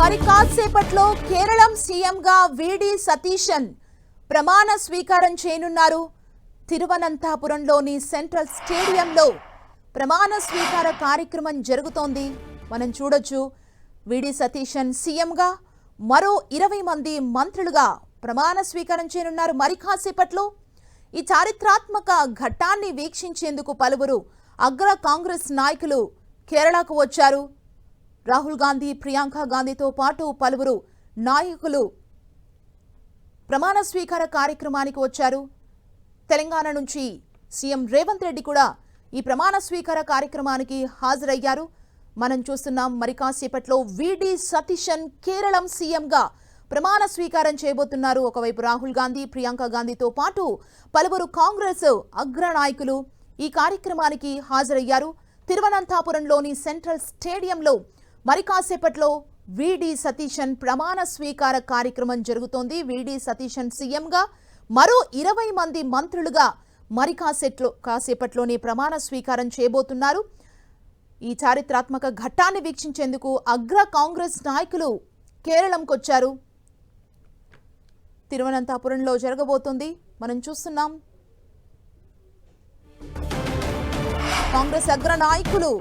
మరి కాసేపట్లో కేరళం సీఎంగా వీడి సతీశన్ ప్రమాణ స్వీకారం చేయనున్నారు. తిరువనంతపురంలోని సెంట్రల్ స్టేడియంలో ప్రమాణ స్వీకార కార్యక్రమం జరుగుతోంది. మనం చూడొచ్చు. వీడి సతీశన్ సీఎంగా, మరో 20 మంది మంత్రులుగా ప్రమాణ స్వీకారం చేయనున్నారు. మరి కాసేపట్లో ఈ చారిత్రాత్మక ఘట్టాన్ని వీక్షించేందుకు పలువురు అగ్ర కాంగ్రెస్ నాయకులు కేరళకు వచ్చారు. రాహుల్ గాంధీ, ప్రియాంక గాంధీతో పాటు పలువురు నాయకులు ప్రమాణ స్వీకార కార్యక్రమానికి వచ్చారు. తెలంగాణ నుంచి సీఎం రేవంత్ రెడ్డి కూడా ఈ ప్రమాణ స్వీకార కార్యక్రమానికి హాజరయ్యారు. మనం చూస్తున్నాం. మరి కాసేపట్లో వీడి సతీశన్ కేరళం సీఎంగా ప్రమాణ స్వీకారం చేయబోతున్నారు. ఒకవైపు రాహుల్ గాంధీ, ప్రియాంక గాంధీతో పాటు పలువురు కాంగ్రెస్ అగ్ర నాయకులు ఈ కార్యక్రమానికి హాజరయ్యారు. తిరువనంతపురంలోని సెంట్రల్ స్టేడియంలో మరి కాసేపట్లో వీడి సతీశన్ ప్రమాణ స్వీకార కార్యక్రమం జరుగుతోంది. వీడి సతీశన్ సీఎంగా, మరో 20 మంది మంత్రులుగా మరి కాసేపట్లోనే ప్రమాణ స్వీకారం చేయబోతున్నారు. ఈ చారిత్రాత్మక ఘట్టాన్ని వీక్షించేందుకు అగ్ర కాంగ్రెస్ నాయకులు కేరళంకు వచ్చారు. తిరువనంతపురంలో జరగబోతోంది. మనం చూస్తున్నాం. కాంగ్రెస్ అగ్ర నాయకులు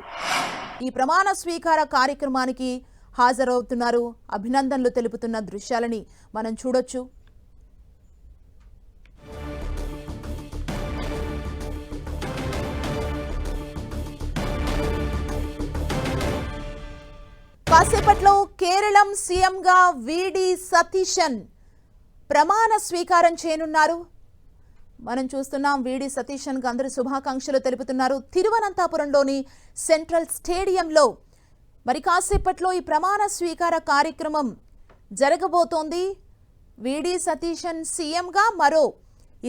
ఈ ప్రమాణ స్వీకార కార్యక్రమానికి హాజరవుతున్నారు. అభినందనలు తెలుపుతున్న దృశ్యాలని మనం చూడొచ్చు. కాసేపట్లో కేరళం సీఎంగా వీడి సతీశన్ ప్రమాణ స్వీకారం చేయనున్నారు. మనం చూస్తున్నాం. వీడి సతీశన్కి అందరూ శుభాకాంక్షలు తెలుపుతున్నారు. తిరువనంతపురంలోని సెంట్రల్ స్టేడియంలో మరి కాసేపట్లో ఈ ప్రమాణ స్వీకార కార్యక్రమం జరగబోతోంది. వీడి సతీశన్ సీఎంగా, మరో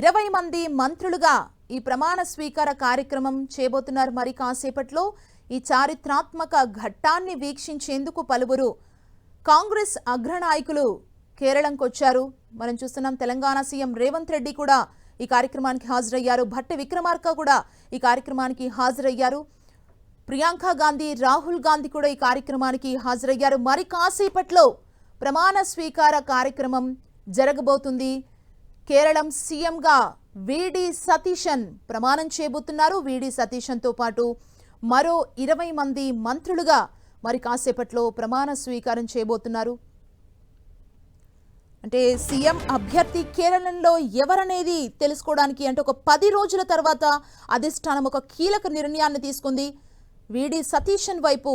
20 మంది మంత్రులుగా ఈ ప్రమాణ స్వీకార కార్యక్రమం చేయబోతున్నారు. మరి కాసేపట్లో ఈ చారిత్రాత్మక ఘట్టాన్ని వీక్షించేందుకు పలువురు కాంగ్రెస్ అగ్రనాయకులు కేరళంకు వచ్చారు. మనం చూస్తున్నాం. తెలంగాణ సీఎం రేవంత్ రెడ్డి కూడా ఈ కార్యక్రమానికి హాజరయ్యారు. భట్టి విక్రమార్క కూడా ఈ కార్యక్రమానికి హాజరయ్యారు. ప్రియాంక గాంధీ, రాహుల్ గాంధీ కూడా ఈ కార్యక్రమానికి హాజరయ్యారు. మరి కాసేపట్లో ప్రమాణ స్వీకార కార్యక్రమం జరగబోతుంది. కేరళం సీఎంగా వీడి సతీశన్ ప్రమాణం చేయబోతున్నారు. వీడి సతీశన్తో పాటు మరో 20 మంది మంత్రులుగా మరి కాసేపట్లో ప్రమాణ స్వీకారం చేయబోతున్నారు. అంటే సీఎం అభ్యర్థి కేరళంలో ఎవరనేది తెలుసుకోవడానికి, అంటే ఒక 10 రోజుల తర్వాత అధిష్టానం ఒక కీలక నిర్ణయాన్ని తీసుకుంది. వీడి సతీశన్ వైపు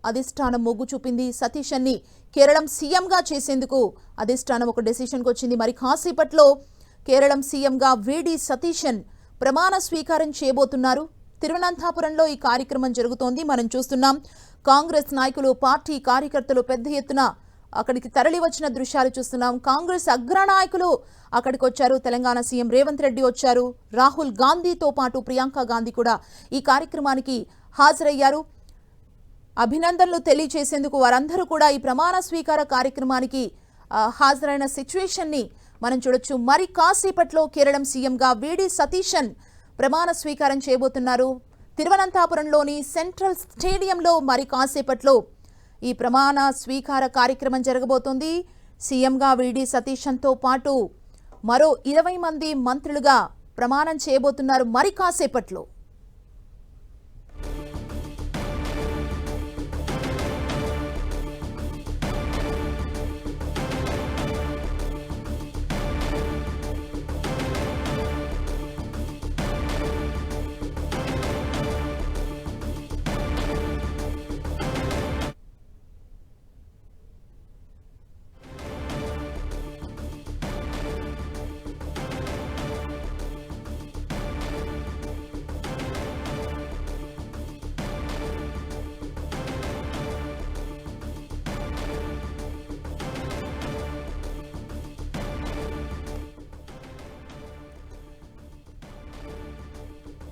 అధిష్టానం మొగ్గు చూపింది. సతీశన్ని కేరళం సీఎంగా చేసేందుకు అధిష్టానం ఒక డెసిషన్కి వచ్చింది. మరి కాసేపట్లో కేరళం సీఎంగా వీడి సతీశన్ ప్రమాణ స్వీకారం చేయబోతున్నారు. తిరువనంతపురంలో ఈ కార్యక్రమం జరుగుతోంది. మనం చూస్తున్నాం. కాంగ్రెస్ నాయకులు, పార్టీ కార్యకర్తలు పెద్ద ఎత్తున అక్కడికి తరలి వచ్చిన దృశ్యాలు చూస్తున్నాం. కాంగ్రెస్ అగ్రనాయకులు అక్కడికి వచ్చారు. తెలంగాణ సీఎం రేవంత్ రెడ్డి వచ్చారు. రాహుల్ గాంధీతో పాటు ప్రియాంక గాంధీ కూడా ఈ కార్యక్రమానికి హాజరయ్యారు. అభినందనలు తెలియజేసేందుకు వారందరూ కూడా ఈ ప్రమాణ స్వీకార కార్యక్రమానికి హాజరైన సిచ్యువేషన్ని మనం చూడొచ్చు. మరి కాసేపట్లో కేరళం సీఎంగా వీడి సతీశన్ ప్రమాణ స్వీకారం చేయబోతున్నారు. తిరువనంతపురంలోని సెంట్రల్ స్టేడియంలో మరి కాసేపట్లో ఈ ప్రమాణ స్వీకార కార్యక్రమం జరగబోతోంది. సీఎంగా వీడి సతీశన్తో పాటు మరో 20 మంది మంత్రులుగా ప్రమాణం చేయబోతున్నారు మరి కాసేపట్లో.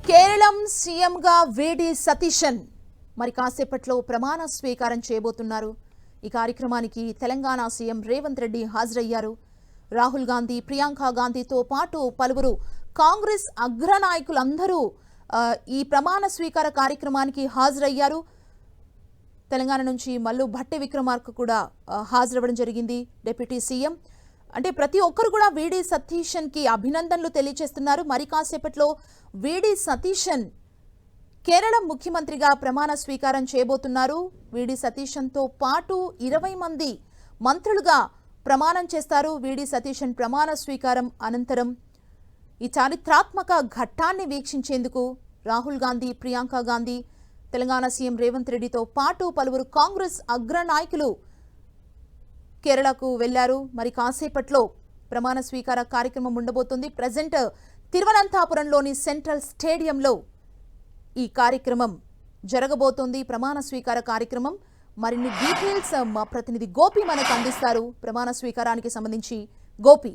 కేరళం సీఎంగా వీడి సతీశన్ మరి కాసేపట్లో ప్రమాణ స్వీకారం చేయబోతున్నారు. ఈ కార్యక్రమానికి తెలంగాణ సీఎం రేవంత్ రెడ్డి హాజరయ్యారు. రాహుల్ గాంధీ, ప్రియాంక గాంధీతో పాటు పలువురు కాంగ్రెస్ అగ్రనాయకులందరూ ఈ ప్రమాణ స్వీకార కార్యక్రమానికి హాజరయ్యారు. తెలంగాణ నుంచి మల్లు భట్టి విక్రమార్క కూడా హాజరవ్వడం జరిగింది డిప్యూటీ సీఎం. అంటే ప్రతి ఒక్కరు కూడా వీడి సతీశన్కి అభినందనలు తెలియజేస్తున్నారు. మరి కాసేపట్లో వీడి సతీశన్ కేరళ ముఖ్యమంత్రిగా ప్రమాణ స్వీకారం చేయబోతున్నారు. వీడి సతీశన్తో పాటు 20 మంది మంత్రులుగా ప్రమాణం చేస్తారు. వీడి సతీశన్ ప్రమాణ స్వీకారం అనంతరం ఈ చారిత్రాత్మక ఘట్టాన్ని వీక్షించేందుకు రాహుల్ గాంధీ, ప్రియాంక గాంధీ, తెలంగాణ సీఎం రేవంత్ రెడ్డితో పాటు పలువురు కాంగ్రెస్ అగ్రనాయకులు కేరళకు వెళ్లారు. మరి కాసేపట్లో ప్రమాణ స్వీకార కార్యక్రమం ఉండబోతుంది. ప్రజెంట్ తిరువనంతపురంలోని సెంట్రల్ స్టేడియంలో ఈ కార్యక్రమం జరగబోతోంది. ప్రమాణ స్వీకార కార్యక్రమం మరిన్ని డీటెయిల్స్ మా ప్రతినిధి గోపి మనకు అందిస్తారు. ప్రమాణ స్వీకారానికి సంబంధించి గోపి.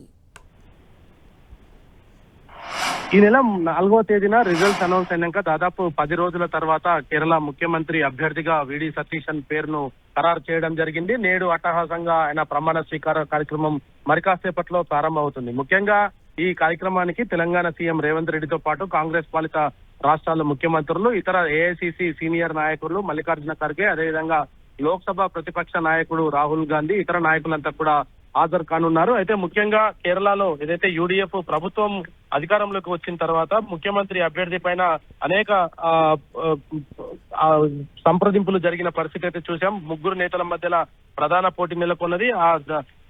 ఈ నెల 4వ తేదీన రిజల్ట్స్ అనౌన్స్ అయినాక దాదాపు 10 రోజుల తర్వాత కేరళ ముఖ్యమంత్రి అభ్యర్థిగా వీడి సతీశన్ పేరును ఖరారు చేయడం జరిగింది. నేడు అట్టహాసంగా ఆయన ప్రమాణ స్వీకార కార్యక్రమం మరి కాసేపట్లో ప్రారంభమవుతుంది. ముఖ్యంగా ఈ కార్యక్రమానికి తెలంగాణ సీఎం రేవంత్ రెడ్డితో పాటు కాంగ్రెస్ పాలిత రాష్ట్రాల ముఖ్యమంత్రులు, ఇతర ఏఐసిసి సీనియర్ నాయకులు మల్లికార్జున ఖర్గే, అదేవిధంగా లోక్సభ ప్రతిపక్ష నాయకుడు రాహుల్ గాంధీ, ఇతర నాయకులంతా కూడా హాజరు కానున్నారు. అయితే ముఖ్యంగా కేరళలో ఏదైతే యూడీఎఫ్ ప్రభుత్వం అధికారంలోకి వచ్చిన తర్వాత ముఖ్యమంత్రి అభ్యర్థి పైన అనేక సంప్రదింపులు జరిగిన పరిస్థితి అయితే చూసాం. ముగ్గురు నేతల మధ్యలో ప్రధాన పోటీ నెలకొన్నది.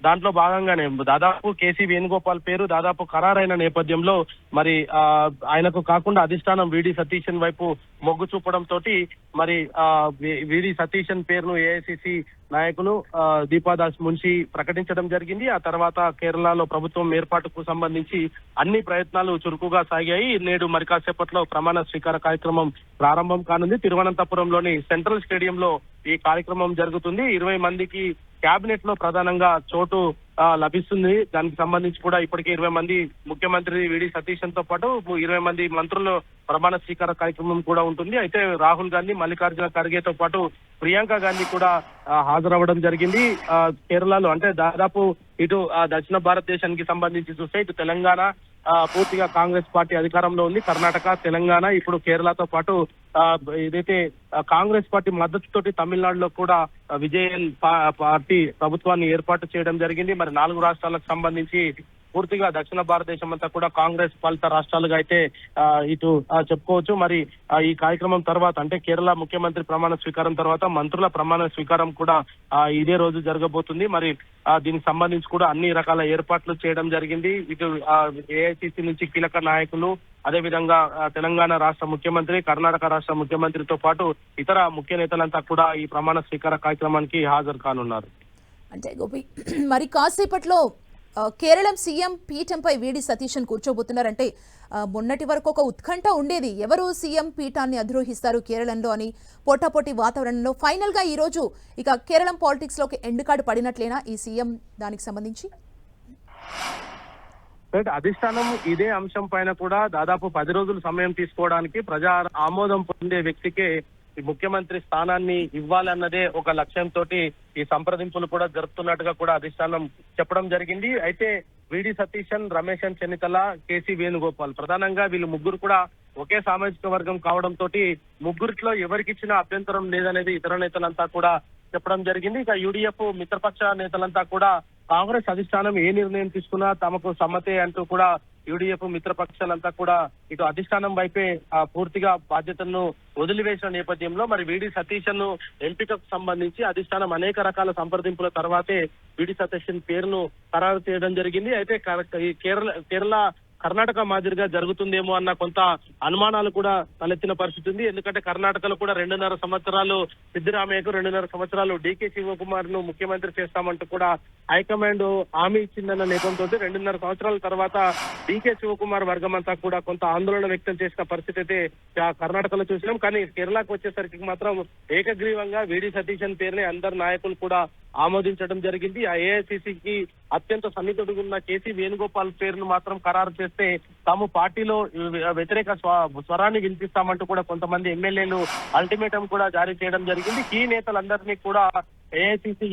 దాంట్లో భాగంగానే దాదాపు కేసీ వేణుగోపాల్ పేరు దాదాపు ఖరారైన నేపథ్యంలో మరి ఆయనకు కాకుండా అధిష్టానం వీడి సతీశన్ వైపు మొగ్గు చూపడంతో మరి వీడి సతీశన్ పేరును ఏఐసిసి నాయకులు దీపాదాస్ మున్షి ప్రకటించడం జరిగింది. ఆ తర్వాత కేరళలో ప్రభుత్వం ఏర్పాటుకు సంబంధించి అన్ని ప్రయత్నాలు చురుకుగా సాగాయి. నేడు మరి కాసేపట్లో ప్రమాణ స్వీకార కార్యక్రమం ప్రారంభం కానుంది. తిరువనంతపురంలోని సెంట్రల్ స్టేడియంలో ఈ కార్యక్రమం జరుగుతుంది. 20 మందికి కేబినెట్ లో ప్రధానంగా చోటు లభిస్తుంది. దానికి సంబంధించి కూడా ఇప్పటికే 20 మంది ముఖ్యమంత్రి వీడి సతీశన్ తో పాటు 20 మంది మంత్రులు ప్రమాణ స్వీకార కార్యక్రమం కూడా ఉంటుంది. అయితే రాహుల్ గాంధీ, మల్లికార్జున ఖర్గేతో పాటు ప్రియాంక గాంధీ కూడా హాజరవ్వడం జరిగింది. కేరళలో అంటే దాదాపు ఇటు దక్షిణ భారతదేశానికి సంబంధించి చూస్తే ఇటు తెలంగాణ పూర్తిగా కాంగ్రెస్ పార్టీ అధికారంలో ఉంది. కర్ణాటక, తెలంగాణ, ఇప్పుడు కేరళతో పాటు ఏదైతే కాంగ్రెస్ పార్టీ మద్దతుతోటి తమిళనాడులో కూడా విజయన్ పార్టీ ప్రభుత్వాన్ని ఏర్పాటు చేయడం జరిగింది. మరి 4 రాష్ట్రాలకు సంబంధించి పూర్తిగా దక్షిణ భారతదేశం అంతా కూడా కాంగ్రెస్ పాలిత రాష్ట్రాలుగా అయితే ఇటు చెప్పుకోవచ్చు. మరి ఈ కార్యక్రమం తర్వాత అంటే కేరళ ముఖ్యమంత్రి ప్రమాణ స్వీకారం తర్వాత మంత్రుల ప్రమాణ స్వీకారం కూడా ఇదే రోజు జరగబోతుంది. మరి దీనికి సంబంధించి కూడా అన్ని రకాల ఏర్పాట్లు చేయడం జరిగింది. ఇటు ఏఐసిసి నుంచి కీలక నాయకులు, అదేవిధంగా తెలంగాణ రాష్ట్ర ముఖ్యమంత్రి, కర్ణాటక రాష్ట్ర ముఖ్యమంత్రితో పాటు ఇతర ముఖ్య నేతలంతా కూడా ఈ ప్రమాణ స్వీకార కార్యక్రమానికి హాజరు కానున్నారు. అంటే గోపి, మరి కాసేపట్లో కేరళం సీఎం పీఠంపై వీడి సతీశన్ కూర్చోబోతున్నారంటే మొన్నటి వరకు ఒక ఉత్కంఠ ఉండేది, ఎవరు సీఎం పీఠాన్ని అధిరోహిస్తారు కేరళంలో అని. పోటాపోటీ వాతావరణంలో ఫైనల్ గా ఈ రోజు ఇక కేరళం పాలిటిక్స్ లోకి ఎండ్ కార్డు పడినట్లేనా ఈ సీఎం దానికి సంబంధించి? అధిష్టానం ఇదే అంశం పైన కూడా దాదాపు 10 రోజులు సమయం తీసుకోవడానికి ప్రజా ఆమోదం పొందే వ్యక్తికే ఈ ముఖ్యమంత్రి స్థానాన్ని ఇవ్వాలన్నదే ఒక లక్ష్యంతో ఈ సంప్రదింపులు కూడా జరుపుతున్నట్టుగా కూడా అధిష్టానం చెప్పడం జరిగింది. అయితే వీడి సతీశన్, రమేశన్ చెన్నితల, కేసీ వేణుగోపాల్ ప్రధానంగా వీళ్ళు ముగ్గురు కూడా ఒకే సామాజిక వర్గం కావడంతో ముగ్గురిలో ఎవరికిచ్చినా అభ్యంతరం లేదనేది ఇతర నేతలంతా కూడా చెప్పడం జరిగింది. ఇక యూడీఎఫ్ మిత్రపక్ష నేతలంతా కూడా కాంగ్రెస్ అధిష్టానం ఏ నిర్ణయం తీసుకున్నా తమకు సమ్మతే అంటూ కూడా యూడీఎఫ్ మిత్రపక్షాలంతా కూడా ఇటు అధిష్టానం వైపే పూర్తిగా బాధ్యతలను వదిలివేసిన నేపథ్యంలో మరి వీడి సతీశన్ ఎంపికకు సంబంధించి అధిష్టానం అనేక రకాల సంప్రదింపుల తర్వాతే వీడి సతీశన్ పేరును ఖరారు చేయడం జరిగింది. అయితే కేరళ కర్ణాటక మాదిరిగా జరుగుతుందేమో అన్న కొంత అనుమానాలు కూడా తలెత్తిన పరిస్థితి ఉంది. ఎందుకంటే కర్ణాటకలో కూడా 2.5 సంవత్సరాలు సిద్ధరామయ్యకు, 2.5 సంవత్సరాలు డీకే శివకుమార్ ను ముఖ్యమంత్రి చేస్తామంటూ కూడా హైకమాండ్ హామీ ఇచ్చిందన్న నేపథ్యంతో 2.5 సంవత్సరాల తర్వాత డీకే శివకుమార్ వర్గం అంతా కూడా కొంత ఆందోళన వ్యక్తం చేసిన పరిస్థితి అయితే కర్ణాటకలో చూసినాం. కానీ కేరళకు వచ్చేసరికి మాత్రం ఏకగ్రీవంగా వీడి సతీశన్ పేరుని అందరు నాయకులు కూడా ఆమోదించడం జరిగింది. ఆ ఏఐసిసికి అత్యంత సన్నిహితుడిగా ఉన్న కేసీ వేణుగోపాల్ పేరును మాత్రం ఖరారు చేస్తే తాము పార్టీలో వ్యతిరేక స్వరాన్ని వినిపిస్తామంటూ కూడా కొంతమంది ఎమ్మెల్యేలు అల్టిమేటం కూడా జారీ చేయడం జరిగింది. ఈ నేతలందరినీ కూడా ఏఐసిసి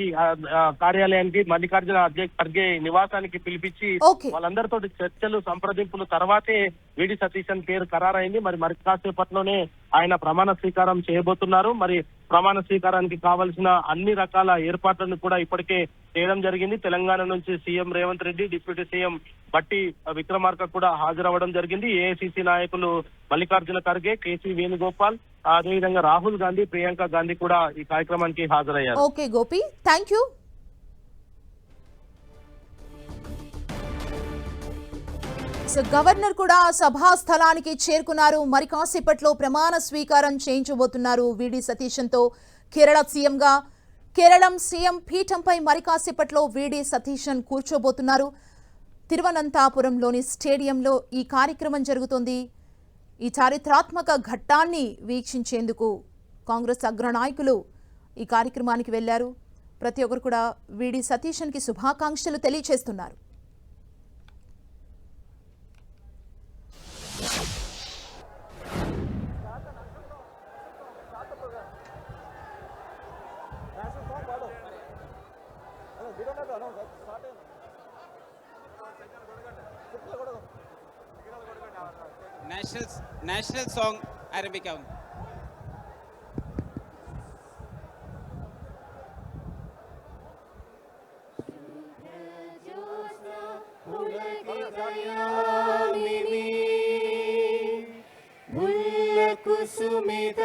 కార్యాలయానికి మల్లికార్జున ఖర్గే నివాసానికి పిలిపించి ఓకే. వాళ్ళందరితో చర్చలు సంప్రదింపులు తర్వాతే విడి సతీశన్ పేరు ఖరారైంది. మరి కాసేపట్లోనే ఆయన ప్రమాణ స్వీకారం చేయబోతున్నారు. మరి ప్రమాణ స్వీకారానికి కావాల్సిన అన్ని రకాల ఏర్పాట్లను కూడా ఇప్పటికే చేయడం జరిగింది. తెలంగాణ నుంచి CM Revanth Reddy, deputy CM బట్టి విక్రమార్క కూడా హాజరవ్వడం జరిగింది. ఏఐసిసి నాయకులు మల్లికార్జున ఖర్గే, కేసీ వేణుగోపాల్, అదేవిధంగా రాహుల్ గాంధీ, ప్రియాంక గాంధీ కూడా ఈ కార్యక్రమానికి హాజరయ్యారు. Okay Gopi, thank you. So governor కూడా సభా స్థలానికి చేరుకున్నారు. మరి కాసేపట్లో ప్రమాణ స్వీకారం చేయించబోతున్నారు విడి సతీశన్ తో. కేరళం సీఎం పీఠంపై మరి కాసేపట్లో విడి సతీశన్ కూర్చోబోతున్నారు. తిరువనంతపురంలోని స్టేడియంలో ఈ కార్యక్రమం జరుగుతోంది. ఈ చారిత్రాత్మక ఘట్టాన్ని వీక్షించేందుకు కాంగ్రెస్ అగ్రనాయకులు ఈ కార్యక్రమానికి వెళ్లారు. ప్రతి ఒక్కరు కూడా విడి సతీశన్కి శుభాకాంక్షలు తెలియజేస్తున్నారు. national song Arabic. Kusumitha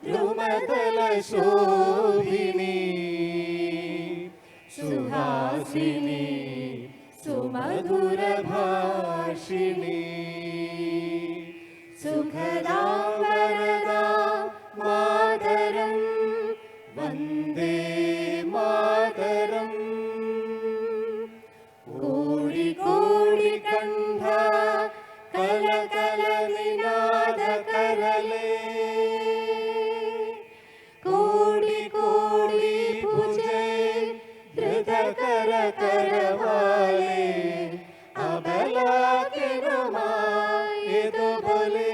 ద్రుమదల Shobhini Suhasini సుమధుర భాషిణి సుఖదాం వరదాం మాతరం వందే మాతరం కోడి కోడి కంఠ కల కల నినాద కరలే కోడి కోడి భుజే ధృత కర కరవాలే అబలా के नमाये तो भले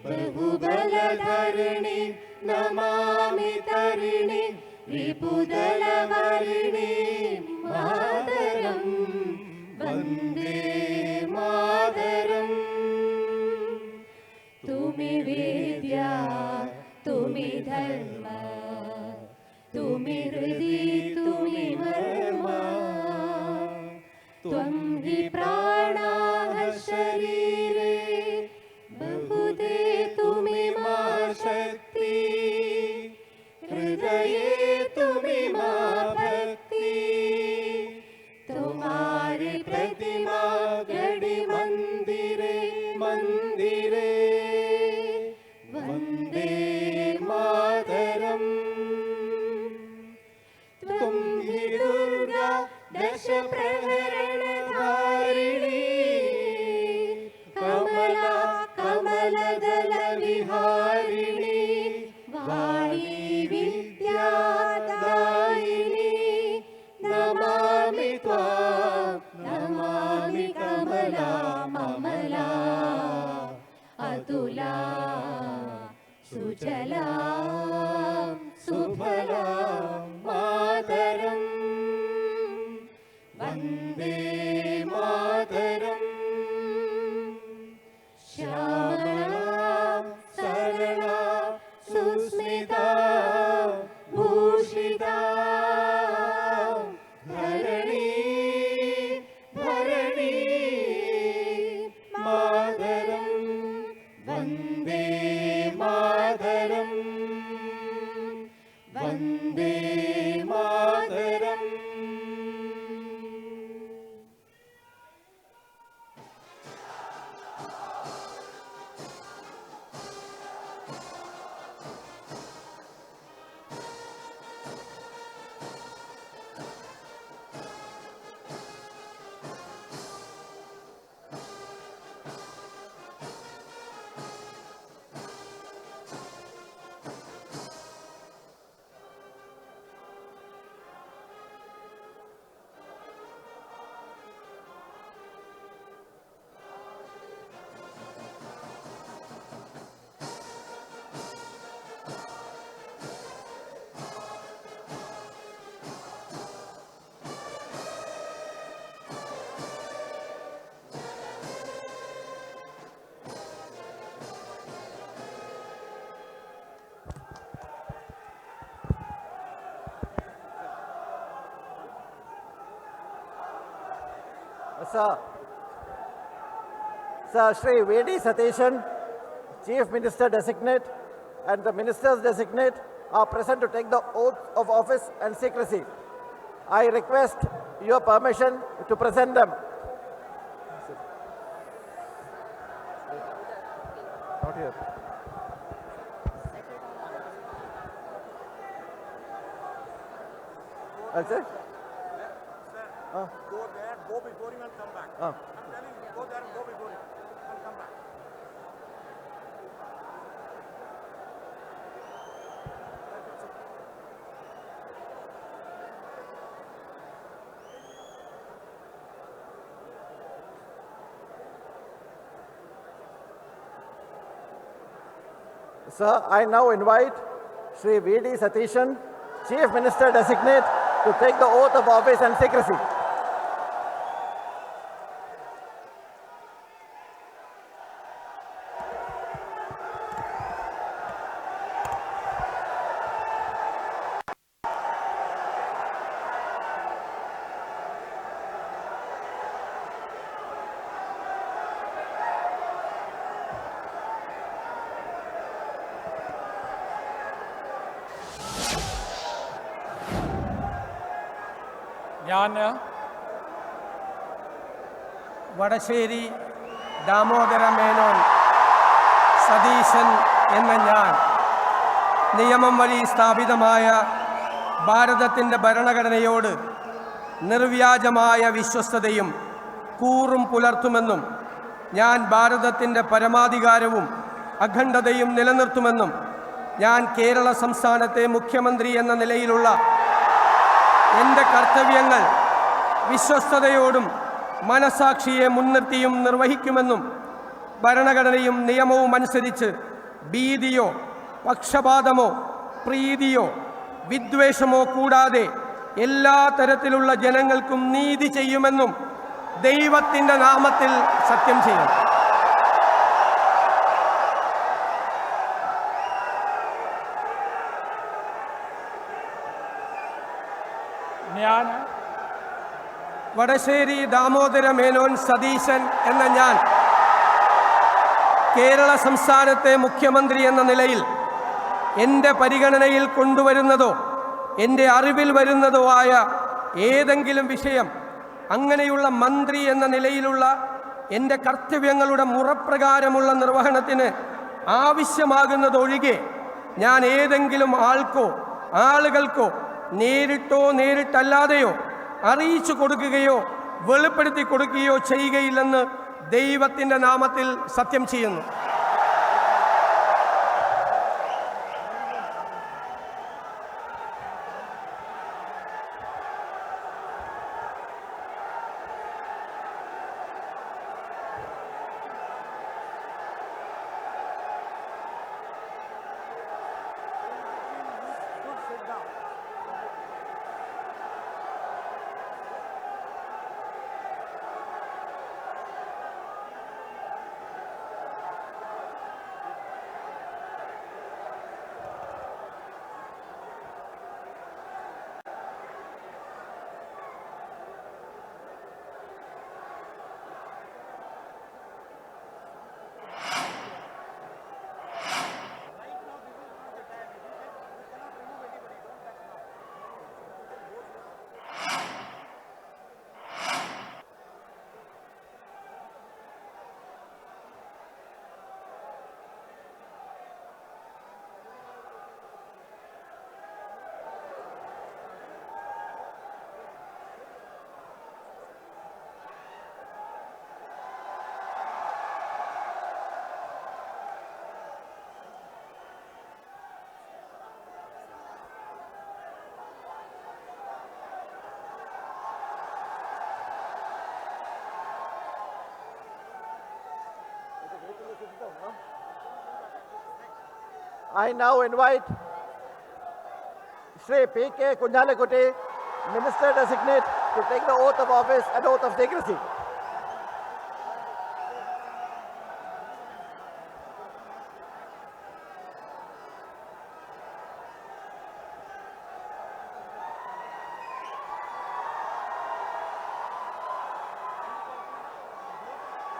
बहुबल धरणी नमामि तरिणी रिपुदल वरिणी मातरं वन्दे मातरं तुमि वेद्या तुमि धर्म तुमि हृदि तुमि मर्मा त्वं हि प्राणाः शरीरे बहुते तुमि मा शक्ति हृदये तुमि मा भक्ति तुम्हारी प्रतिमा गढ़ी मंदिरे मंदिरे वंदे मातरम तुम ही दुर्गा दश प्रहरण धारिणी कमला कमलदल विहारिणी वाणी विद्यादायिनी नमामि त्वां नमामि कमला ममला अतुला सुजला सुफला मातरं वन्दे मातरं श्यामला सरला सुस्मिता भूषिता धरणी धरणी मातरं वन्दे मातरं Vande Mataram Sir Shri V.D. Satishan, Chief Minister Designate, and the Ministers Designate are present to take the oath of office and secrecy. I request your permission to present them. Not here. I'll say? Go there, go before him and come back. I'm telling you, go there and go before him and come back. Sir, I now invite Shri V.D. Satishan, Chief Minister Designate, to take the oath of office and secrecy. ഞാൻ വടശ്ശേരി ദാമോദര മേനോൻ സതീശൻ എന്ന ഞാൻ നിയമം വഴി സ്ഥാപിതമായ ഭാരതത്തിൻ്റെ ഭരണഘടനയോട് നിർവ്യാജമായ വിശ്വസ്തതയും കൂറും പുലർത്തുമെന്നും ഞാൻ ഭാരതത്തിൻ്റെ പരമാധികാരവും അഖണ്ഡതയും നിലനിർത്തുമെന്നും ഞാൻ കേരള സംസ്ഥാനത്തെ മുഖ്യമന്ത്രി എന്ന നിലയിലുള്ള എൻ്റെ കർത്തവ്യങ്ങൾ വിശ്വസ്തയോടും മനസാക്ഷിയെ മുൻനിർത്തിയും നിർവഹിക്കുമെന്നും ഭരണഘടനയും നിയമവും അനുസരിച്ച് ഭീതിയോ പക്ഷപാതമോ പ്രീതിയോ വിദ്വേഷമോ കൂടാതെ എല്ലാ തരത്തിലുള്ള ജനങ്ങൾക്കും നീതി ചെയ്യുമെന്നും ദൈവത്തിൻ്റെ നാമത്തിൽ സത്യം ചെയ്യും. ഞാൻ വടശ്ശേരി ദാമോദര മേനോൻ സതീശൻ എന്ന ഞാൻ കേരള സംസ്ഥാനത്തെ മുഖ്യമന്ത്രി എന്ന നിലയിൽ എൻ്റെ പരിഗണനയിൽ കൊണ്ടുവരുന്നതോ എൻ്റെ അറിവിൽ വരുന്നതോ ആയ ഏതെങ്കിലും വിഷയം അങ്ങനെയുള്ള മന്ത്രി എന്ന നിലയിലുള്ള എൻ്റെ കർത്തവ്യങ്ങളുടെ മുറപ്രകാരമുള്ള നിർവഹണത്തിന് ആവശ്യമാകുന്നതൊഴികെ ഞാൻ ഏതെങ്കിലും ആൾക്കോ ആളുകൾക്കോ നേരിട്ടോ നേരിട്ടല്ലാതെയോ അറിയിച്ചു കൊടുക്കുകയോ വെളിപ്പെടുത്തി കൊടുക്കുകയോ ചെയ്യുകയില്ലെന്ന് ദൈവത്തിൻ്റെ നാമത്തിൽ സത്യം ചെയ്യുന്നു. I now invite Shri P.K. Kunjalakutti, Minister Designate, to take the oath of office and oath of secrecy.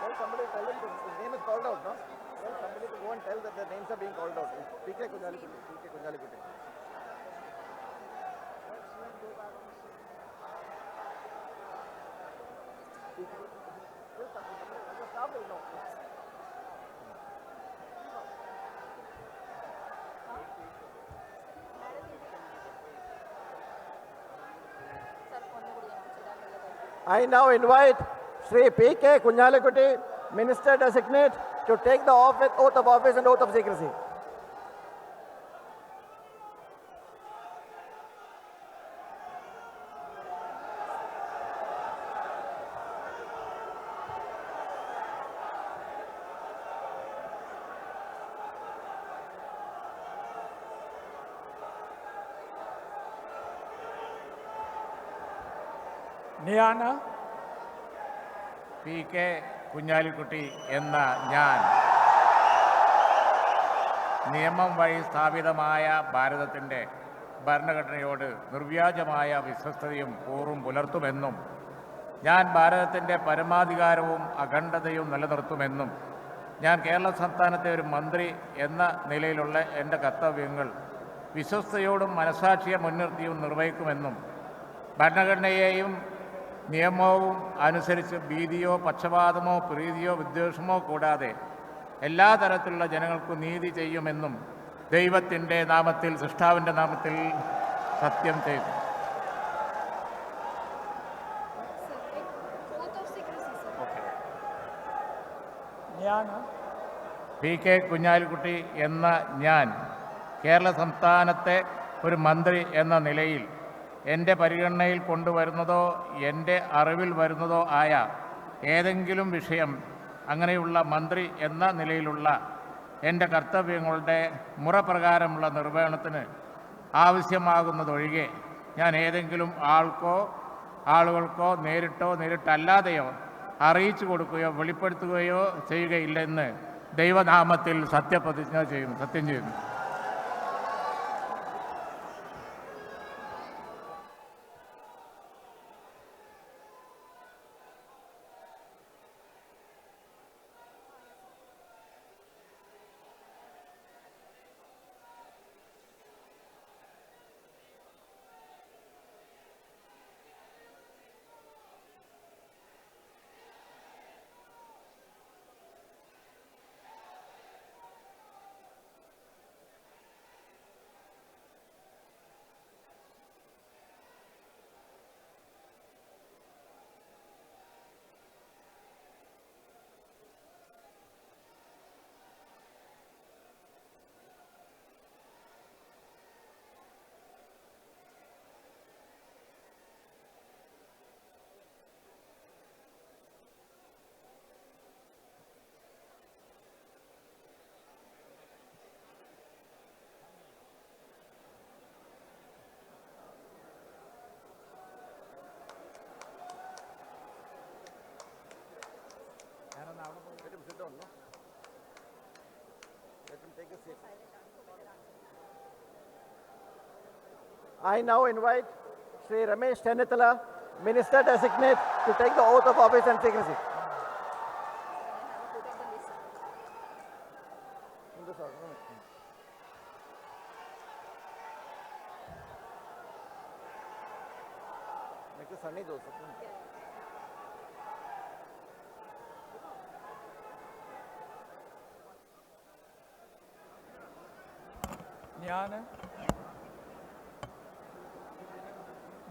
Tell somebody, tell them the name is called out, no? Tell somebody to go and tell that the names are being called out. It's PK Kunjalikutti. PK Kunjalikutti. Staff will know. I now invite Sri P.K. Kunjalikutti, Minister Designate, to take the oath of office and oath of secrecy. ഞാൻ PK Kunhalikutty എന്ന ഞാൻ നിയമം വഴി സ്ഥാപിതമായ ഭാരതത്തിൻ്റെ ഭരണഘടനയോട് നിർവ്യാജമായ വിശ്വസ്തയും കൂറും പുലർത്തുമെന്നും ഞാൻ ഭാരതത്തിൻ്റെ പരമാധികാരവും അഖണ്ഡതയും നിലനിർത്തുമെന്നും ഞാൻ കേരള സംസ്ഥാനത്തെ ഒരു മന്ത്രി എന്ന നിലയിലുള്ള എൻ്റെ കർത്തവ്യങ്ങൾ വിശ്വസ്തയോടും മനസാക്ഷിയെ മുൻനിർത്തിയും നിർവഹിക്കുമെന്നും ഭരണഘടനയെയും നിയമവും അനുസരിച്ച് ഭീതിയോ പക്ഷപാതമോ പ്രീതിയോ വിദ്വേഷമോ കൂടാതെ എല്ലാ തരത്തിലുള്ള ജനങ്ങൾക്കും നീതി ചെയ്യുമെന്നും ദൈവത്തിൻ്റെ നാമത്തിൽ സൃഷ്ടാവിൻ്റെ നാമത്തിൽ സത്യം ചെയ്തു. ഞാൻ PK കുഞ്ഞാലിക്കുട്ടി എന്ന ഞാൻ കേരള സംസ്ഥാനത്തെ ഒരു മന്ത്രി എന്ന നിലയിൽ എൻ്റെ പരിഗണനയിൽ കൊണ്ടുവരുന്നതോ എൻ്റെ അറിവിൽ വരുന്നതോ ആയ ഏതെങ്കിലും വിഷയം അങ്ങനെയുള്ള മന്ത്രി എന്ന നിലയിലുള്ള എൻ്റെ കർത്തവ്യങ്ങളുടെ മുറപ്രകാരമുള്ള നിർവഹണത്തിന് ആവശ്യമാകുന്നതൊഴികെ ഞാൻ ഏതെങ്കിലും ആളുകൾക്കോ നേരിട്ടോ നേരിട്ടല്ലാതെയോ അറിയിച്ചു കൊടുക്കുകയോ വെളിപ്പെടുത്തുകയോ ചെയ്യുകയില്ലെന്ന് ദൈവനാമത്തിൽ സത്യം ചെയ്യുന്നു. I now invite Sri Ramesh Chennithala, Minister Designate, to take the oath of office and secrecy.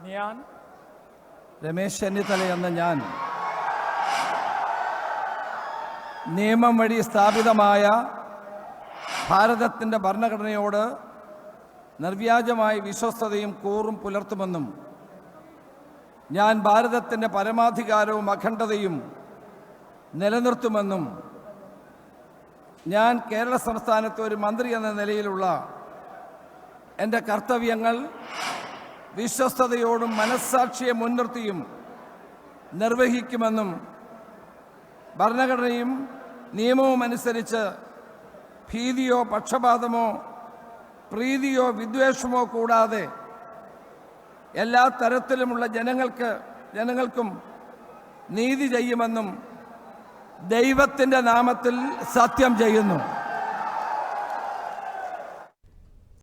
ഞാൻ രമേശ് ചെന്നിത്തല എന്ന ഞാൻ നിയമം വഴി സ്ഥാപിതമായ ഭാരതത്തിൻ്റെ ഭരണഘടനയോട് നിർവ്യാജമായ വിശ്വസ്തതയും കൂറും പുലർത്തുമെന്നും ഞാൻ ഭാരതത്തിൻ്റെ പരമാധികാരവും അഖണ്ഡതയും നിലനിർത്തുമെന്നും ഞാൻ കേരള സംസ്ഥാനത്തെ ഒരു മന്ത്രി എന്ന നിലയിലുള്ള എൻ്റെ കർത്തവ്യങ്ങൾ വിശ്വസ്തയോടും മനസ്സാക്ഷിയെ മുൻനിർത്തിയും നിർവഹിക്കുമെന്നും ഭരണഘടനയും നിയമവും അനുസരിച്ച് ഭീതിയോ പക്ഷപാതമോ പ്രീതിയോ വിദ്വേഷമോ കൂടാതെ എല്ലാ തരത്തിലുമുള്ള ജനങ്ങൾക്കും നീതി ചെയ്യുമെന്നും ദൈവത്തിൻ്റെ നാമത്തിൽ സത്യം ചെയ്യുന്നു.